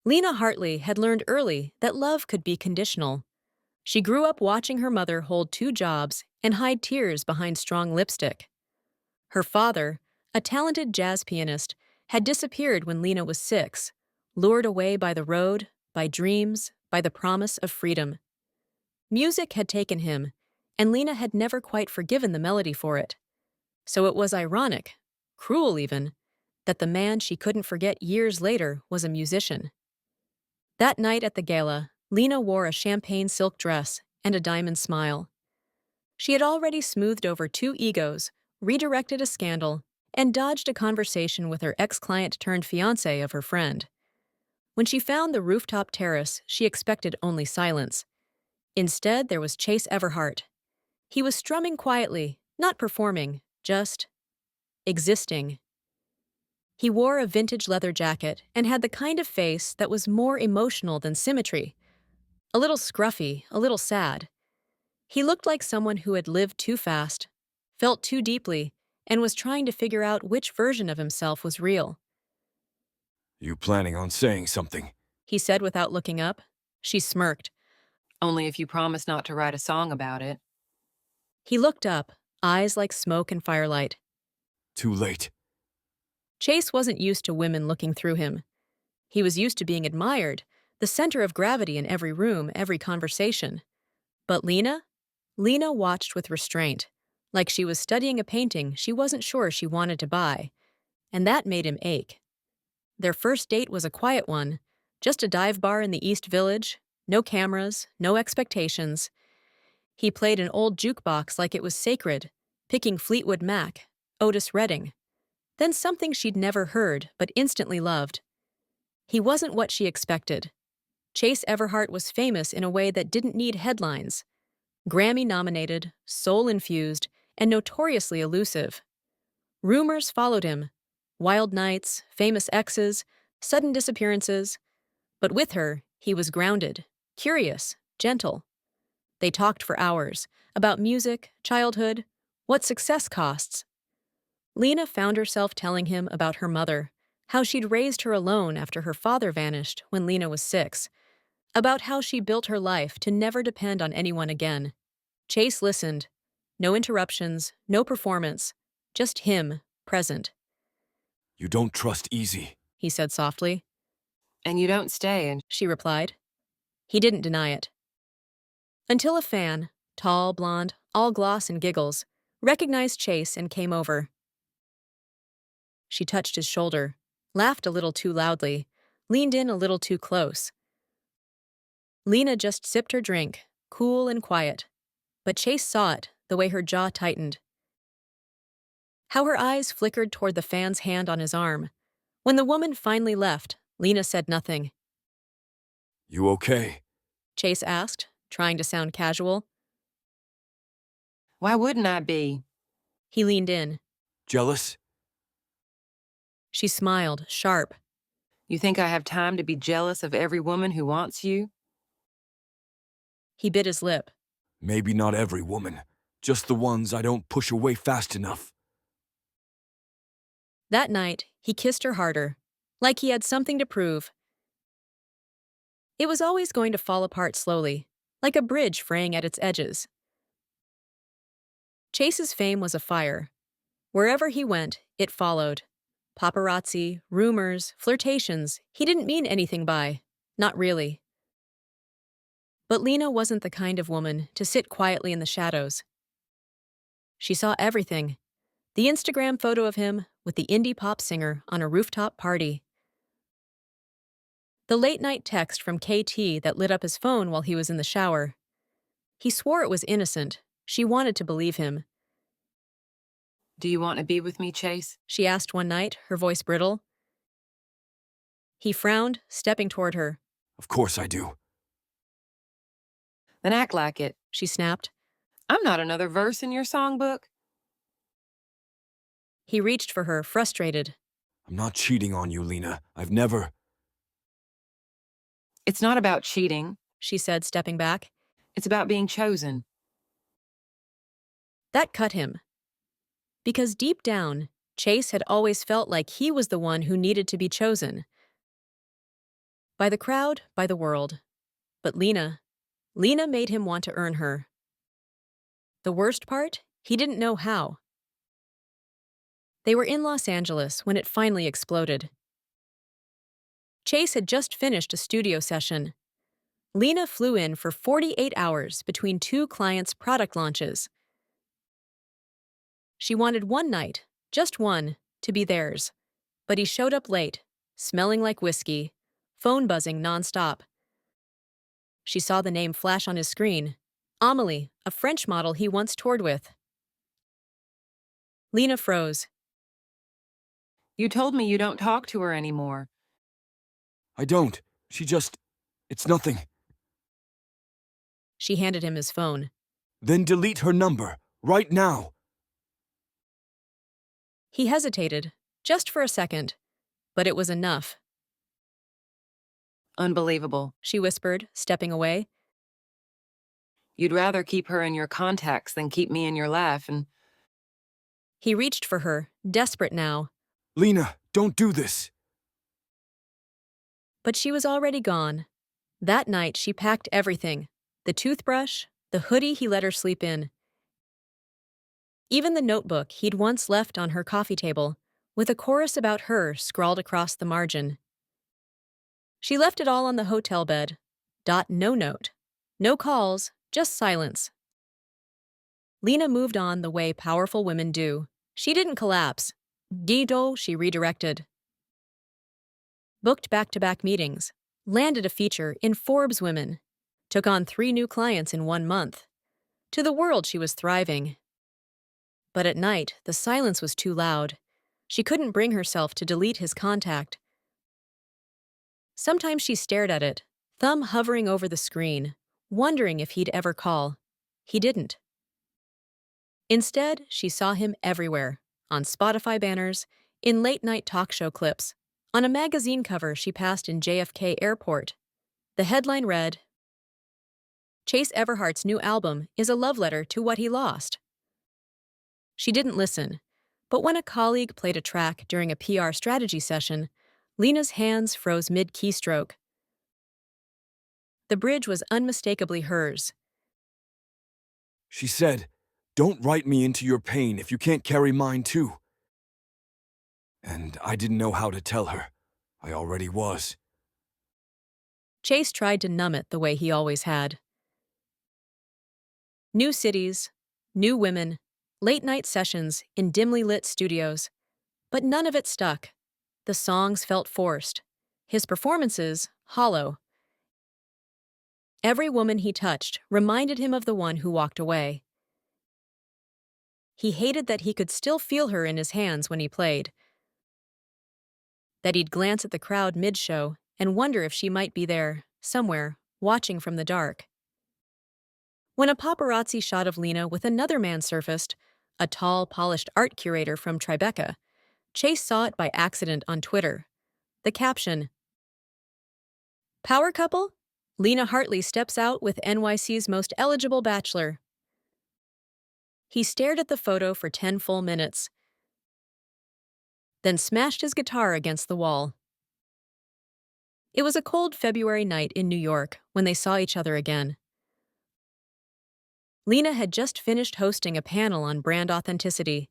Lena Hartley had learned early that love could be conditional. She grew up watching her mother hold two jobs and hide tears behind strong lipstick. Her father, a talented jazz pianist, had disappeared when Lena was 6, lured away by the road, by dreams, by the promise of freedom. Music had taken him, and Lena had never quite forgiven the melody for it. So it was ironic, cruel even, that the man she couldn't forget years later was a musician. That night at the gala, Lena wore a champagne silk dress and a diamond smile. She had already smoothed over 2 egos, redirected a scandal, and dodged a conversation with her ex-client turned fiancé of her friend. When she found the rooftop terrace, she expected only silence. Instead, there was Chase Everhart. He was strumming quietly, not performing, just existing. He wore a vintage leather jacket and had the kind of face that was more emotional than symmetry. A little scruffy, a little sad. He looked like someone who had lived too fast, felt too deeply, and was trying to figure out which version of himself was real. You planning on saying something? He said without looking up. She smirked. Only if you promise not to write a song about it. He looked up, eyes like smoke and firelight. Too late. Chase wasn't used to women looking through him. He was used to being admired, the center of gravity in every room, every conversation. But Lena? Lena watched with restraint, like she was studying a painting she wasn't sure she wanted to buy, and that made him ache. Their first date was a quiet one, just a dive bar in the East Village, no cameras, no expectations. He played an old jukebox like it was sacred, picking Fleetwood Mac, Otis Redding, then something she'd never heard but instantly loved. He wasn't what she expected. Chase Everhart was famous in a way that didn't need headlines. Grammy-nominated, soul-infused, and notoriously elusive. Rumors followed him. Wild nights, famous exes, sudden disappearances. But with her, he was grounded, curious, gentle. They talked for hours about music, childhood, what success costs. Lena found herself telling him about her mother, how she'd raised her alone after her father vanished when Lena was 6, about how she built her life to never depend on anyone again. Chase listened. No interruptions, no performance, just him, present. You don't trust easy. He said softly. And you don't stay, and She replied. He didn't deny it. Until a fan, tall, blonde, all gloss and giggles, recognized Chase and came over. She touched his shoulder, laughed a little too loudly, leaned in a little too close. Lena just sipped her drink, cool and quiet. But Chase saw it, the way her jaw tightened. How her eyes flickered toward the fan's hand on his arm. When the woman finally left, Lena said nothing. You okay? Chase asked, trying to sound casual. why wouldn't I be? He leaned in. Jealous? She smiled, sharp. You think I have time to be jealous of every woman who wants you? He bit his lip. Maybe not every woman. Just the ones I don't push away fast enough. That night, he kissed her harder, like he had something to prove. It was always going to fall apart slowly, like a bridge fraying at its edges. Chase's fame was a fire. Wherever he went, it followed. Paparazzi, rumors, flirtations, he didn't mean anything by. Not really. But Lena wasn't the kind of woman to sit quietly in the shadows. She saw everything. The Instagram photo of him with the indie pop singer on a rooftop party. The late-night text from KT that lit up his phone while he was in the shower. He swore it was innocent. She wanted to believe him. Do you want to be with me, Chase? She asked one night, her voice brittle. He frowned, stepping toward her. Of course I do. Then act like it. She snapped. I'm not another verse in your songbook. He reached for her, frustrated. I'm not cheating on you, Lena. I've never... It's not about cheating. She said, stepping back. It's about being chosen. That cut him. Because deep down, Chase had always felt like he was the one who needed to be chosen. By the crowd, by the world. But Lena made him want to earn her. The worst part? He didn't know how. They were in Los Angeles when it finally exploded. Chase had just finished a studio session. Lena flew in for 48 hours between two clients' product launches. She wanted one night, just one, to be theirs. But he showed up late, smelling like whiskey, phone buzzing nonstop. She saw the name flash on his screen. Amelie, a French model he once toured with. Lena froze. You told me you don't talk to her anymore. I don't. It's nothing. She handed him his phone. Then delete her number, right now. He hesitated, just for a second, but it was enough. Unbelievable. She whispered, stepping away. You'd rather keep her in your contacts than keep me in your life, and He reached for her, desperate now. Lena, don't do this. But she was already gone. That night she packed everything. The toothbrush, the hoodie he let her sleep in. Even the notebook he'd once left on her coffee table, with a chorus about her scrawled across the margin. She left it all on the hotel bed. No note. No calls, just silence. Lena moved on the way powerful women do. She didn't collapse. Guido, she redirected. Booked back-to-back meetings. Landed a feature in Forbes Women. Took on 3 new clients in 1 month. To the world she was thriving. But at night, the silence was too loud. She couldn't bring herself to delete his contact. Sometimes she stared at it, thumb hovering over the screen, wondering if he'd ever call. He didn't. Instead, she saw him everywhere, on Spotify banners, in late-night talk show clips, on a magazine cover she passed in JFK Airport. The headline read, "Chase Everhart's new album is a love letter to what he lost." She didn't listen, but when a colleague played a track during a PR strategy session, Lena's hands froze mid-keystroke. The bridge was unmistakably hers. She said, don't write me into your pain if you can't carry mine too. And I didn't know how to tell her. I already was. Chase tried to numb it the way he always had. New cities, new women, late-night sessions in dimly lit studios. But none of it stuck. The songs felt forced. His performances, hollow. Every woman he touched reminded him of the one who walked away. He hated that he could still feel her in his hands when he played. That he'd glance at the crowd mid-show and wonder if she might be there, somewhere, watching from the dark. When a paparazzi shot of Lena with another man surfaced, a tall, polished art curator from Tribeca, Chase saw it by accident on Twitter. The caption, "Power couple? Lena Hartley steps out with NYC's most eligible bachelor." He stared at the photo for 10 full minutes, then smashed his guitar against the wall. It was a cold February night in New York when they saw each other again. Lena had just finished hosting a panel on brand authenticity.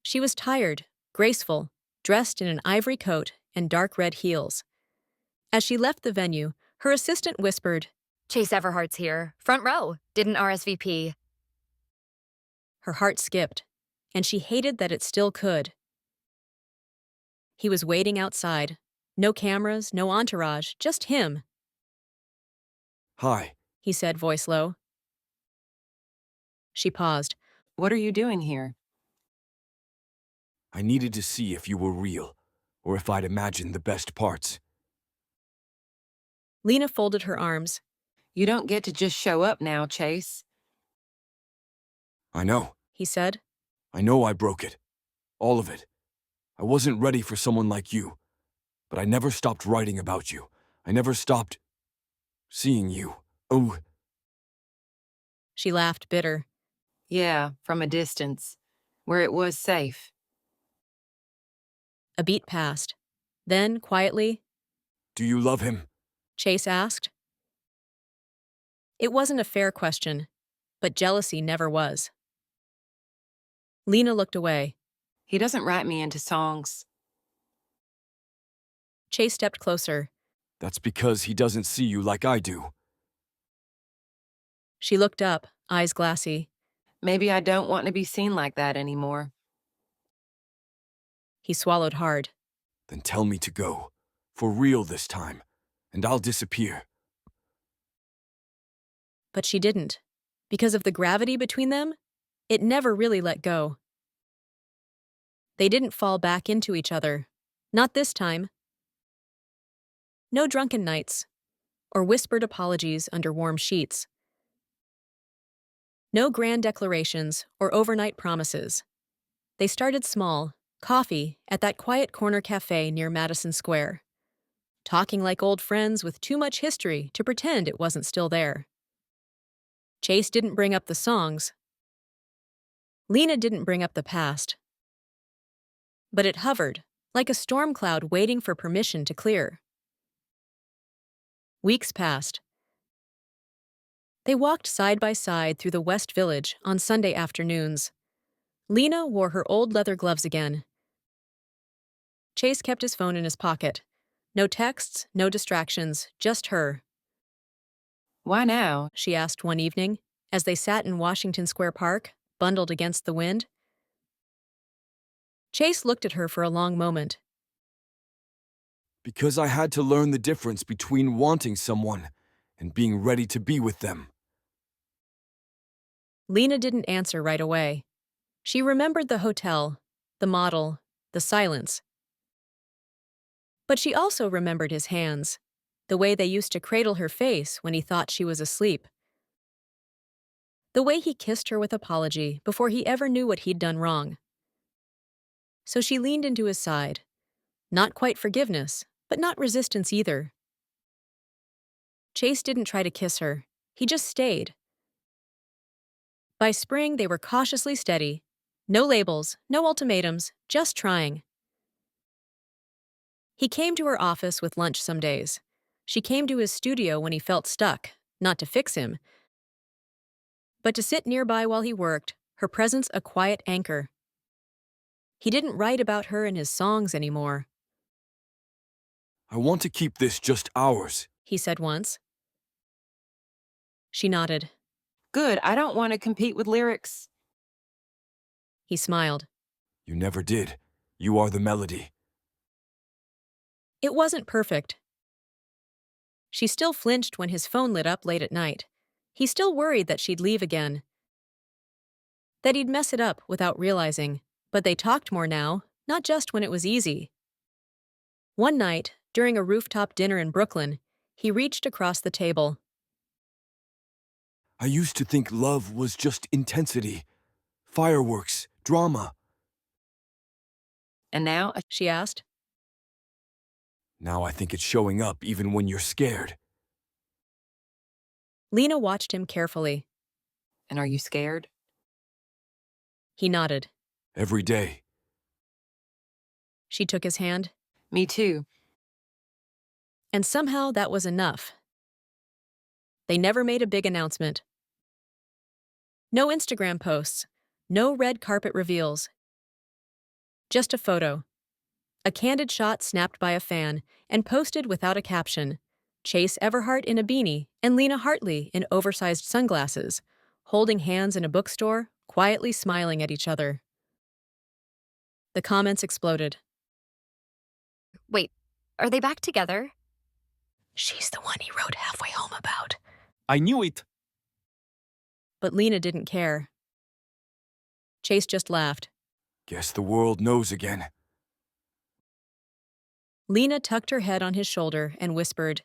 She was tired, graceful, dressed in an ivory coat and dark red heels. As she left the venue, her assistant whispered, Chase Everhart's here. Front row. Didn't RSVP. Her heart skipped, and she hated that it still could. He was waiting outside. No cameras, no entourage, just him. Hi. He said, voice low. She paused. what are you doing here? I needed to see if you were real, or if I'd imagined the best parts. Lena folded her arms. You don't get to just show up now, Chase. I know. He said. I know I broke it. All of it. I wasn't ready for someone like you. But I never stopped writing about you. I never stopped seeing you. Oh. She laughed, bitter. Yeah, from a distance, where it was safe. A beat passed. Then, quietly, Do you love him? Chase asked. It wasn't a fair question, but jealousy never was. Lena looked away. He doesn't write me into songs. Chase stepped closer. That's because he doesn't see you like I do. She looked up, eyes glassy. Maybe I don't want to be seen like that anymore. He swallowed hard. Then tell me to go. For real this time. And I'll disappear. But she didn't. Because of the gravity between them, it never really let go. They didn't fall back into each other. Not this time. No drunken nights, or whispered apologies under warm sheets. No grand declarations or overnight promises. They started small, coffee at that quiet corner cafe near Madison Square. Talking like old friends with too much history to pretend it wasn't still there. Chase didn't bring up the songs. Lena didn't bring up the past. But it hovered, like a storm cloud waiting for permission to clear. Weeks passed. They walked side by side through the West Village on Sunday afternoons. Lena wore her old leather gloves again. Chase kept his phone in his pocket. No texts, no distractions, just her. Why now? She asked one evening, as they sat in Washington Square Park, bundled against the wind. Chase looked at her for a long moment. Because I had to learn the difference between wanting someone and being ready to be with them. Lena didn't answer right away. She remembered the hotel, the model, the silence. But she also remembered his hands, the way they used to cradle her face when he thought she was asleep. The way he kissed her with apology before he ever knew what he'd done wrong. So she leaned into his side. Not quite forgiveness, but not resistance either. Chase didn't try to kiss her. He just stayed. By spring, they were cautiously steady. No labels, no ultimatums, just trying. He came to her office with lunch some days. She came to his studio when he felt stuck, not to fix him, but to sit nearby while he worked, her presence a quiet anchor. He didn't write about her in his songs anymore. I want to keep this just ours. He said once. She nodded. Good, I don't want to compete with lyrics. He smiled. You never did. You are the melody. It wasn't perfect. She still flinched when his phone lit up late at night. He still worried that she'd leave again. That he'd mess it up without realizing. But they talked more now, not just when it was easy. One night, during a rooftop dinner in Brooklyn, he reached across the table. I used to think love was just intensity. Fireworks, drama. And now, She asked. Now I think it's showing up even when you're scared. Lena watched him carefully. and are you scared? He nodded. Every day. She took his hand. Me too. And somehow that was enough. They never made a big announcement. No Instagram posts. No red carpet reveals. Just a photo. A candid shot snapped by a fan and posted without a caption. Chase Everhart in a beanie and Lena Hartley in oversized sunglasses, holding hands in a bookstore, quietly smiling at each other. The comments exploded. Wait, are they back together? She's the one he rode halfway home about. I knew it. But Lena didn't care. Chase just laughed. Guess the world knows again. Lena tucked her head on his shoulder and whispered,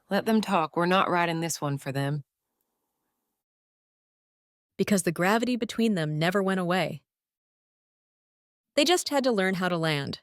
Let them talk. We're not writing this one for them. because the gravity between them never went away. They just had to learn how to land.